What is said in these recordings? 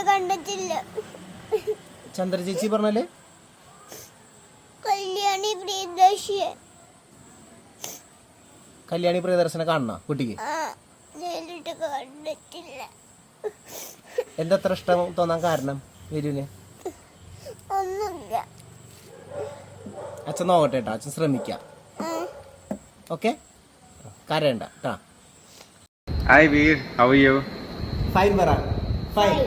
കണ്ടിട്ടില്ല. ചന്ദ്ര ചേച്ചി പറഞ്ഞാല് കല്യാണി പ്രിയദർശനെ കാണണ കുട്ടിക്ക് എന്താ അത്ര ഇഷ്ടം തോന്നാൻ കാരണം വിരുവിന്? ഒന്നുമില്ല. അച്ഛൻ നോക്കട്ടെ കേട്ടോ, അച്ഛൻ ശ്രമിക്കാം. ഓക്കെ, കരയണ്ട കേട്ടാ. Hi Veer, how are you? Fine പറ. Fine.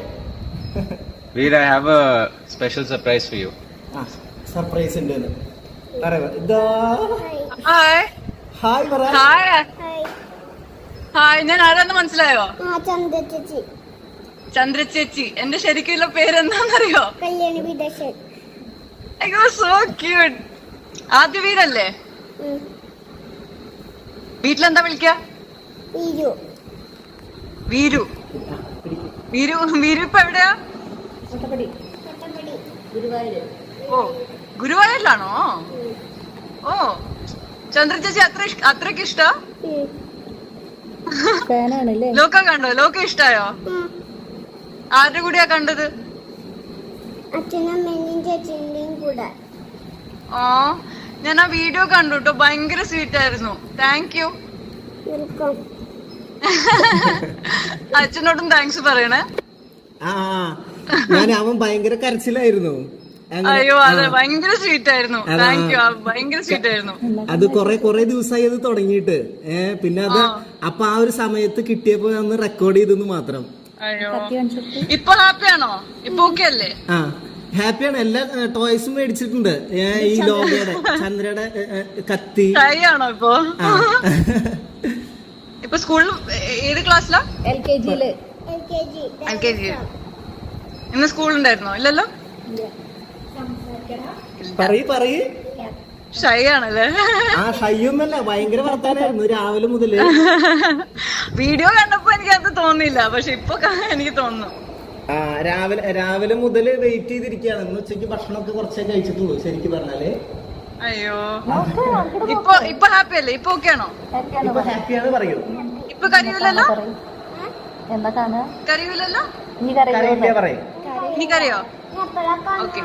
Veer, I have a special surprise for you. Surprise ഉണ്ട്. ഇതാ ഹായ് ഹായ് പറ. ഹായ് ഹായ്, ഞാൻ ആരാന്ന് മനസ്സിലായോ? ചന്ദ്ര ചേച്ചി. എന്റെ ശരിക്കുള്ള പേരെന്താന്നറിയോ? കല്യാണി വിദർശൻ. അയ്യോ, സോ ക്യൂട്ട്. ആദ്യ വീരല്ലേ? വീട്ടിലെന്താ വിളിക്ക? വീരു. വീരു. വീരു. വീരു ഇപ്പൊ എവിടെയാ? ഓ, ഗുരുവായൂരിലാണോ? ഓ, ചന്ദ്ര ചേച്ചി അത്രയ്ക്ക് ഇഷ്ട? ലോക കണ്ടോ? ലോക ഇഷ്ടായോ? ആരുടെ കൂടെയാ കണ്ടത്? അച്ഛനമ്മേന്റെയും ചേച്ചിന്റെയും കൂടെ. ഓ, ഞാൻ ആ വീഡിയോ കണ്ടു കേട്ടോ, ഭയങ്കര സ്വീറ്റ് ആയിരുന്നു. Thank you. അച്ഛനോടും താങ്ക്സ് പറയണേ. ഞാൻ അവൻ ഭയങ്കര കരച്ചിലായിരുന്നു. അയ്യോ, അതെ, ഭയങ്കര സ്വീറ്റ് ആയിരുന്നു. താങ്ക് യു, ഭയങ്കര സ്വീറ്റ് ആയിരുന്നു. അത് കൊറേ ദിവസമായി അത് തുടങ്ങിയിട്ട്. പിന്നെ അത് അപ്പൊ ആ ഒരു സമയത്ത് കിട്ടിയപ്പോ അന്ന് റെക്കോർഡ് ചെയ്തെന്ന് മാത്രം. അയ്യോ, ഇപ്പൊ ഹാപ്പിയാണോ? ഇപ്പൊ ഓക്കെ അല്ലേ? ആ, ഹാപ്പിയാണ്. എല്ലാ ടോയ്സും മേടിച്ചിട്ടുണ്ട്. ഈ ലോകയുടെ ചന്ദ്രയുടെ കത്തി. ഷൈ ആണോ ഇപ്പൊ? ഇപ്പൊ സ്കൂളിൽ ഏത് ക്ലാസ്സിലാ? LKG. ഇന്ന് സ്കൂളുണ്ടായിരുന്നോ? ഇല്ലല്ലോ. പറയ്. ഷൈ ആണല്ലേ? ആ, ഷൈയൊന്നല്ല, ഭയങ്കര വർത്താനായിരുന്നു രാവിലെ മുതല്. വീഡിയോ കണ്ടപ്പോ എനിക്ക് അത് തോന്നിയില്ല, പക്ഷെ ഇപ്പൊ എനിക്ക് തോന്നുന്നു. ആ, രാവിലെ മുതല് വെയിറ്റ് ചെയ്തിരിക്കുകയാണ്. ഇന്ന് ഉച്ചയ്ക്ക് ഭക്ഷണമൊക്കെ കുറച്ചേ കഴിച്ചിട്ടുള്ളൂ ശരിക്കും പറഞ്ഞാല്. അയ്യോ, ഇപ്പൊ ഹാപ്പി അല്ലേ? ഇപ്പൊ ഓക്കെ ആണോ? ഇപ്പൊ ഹാപ്പിയാണ് പറയൂ. ഇപ്പൊ കരയൂലല്ലോ? കരയൂലല്ലോ? കരയില്ല പറയും. ഇനി കരയോ? ഓക്കെ.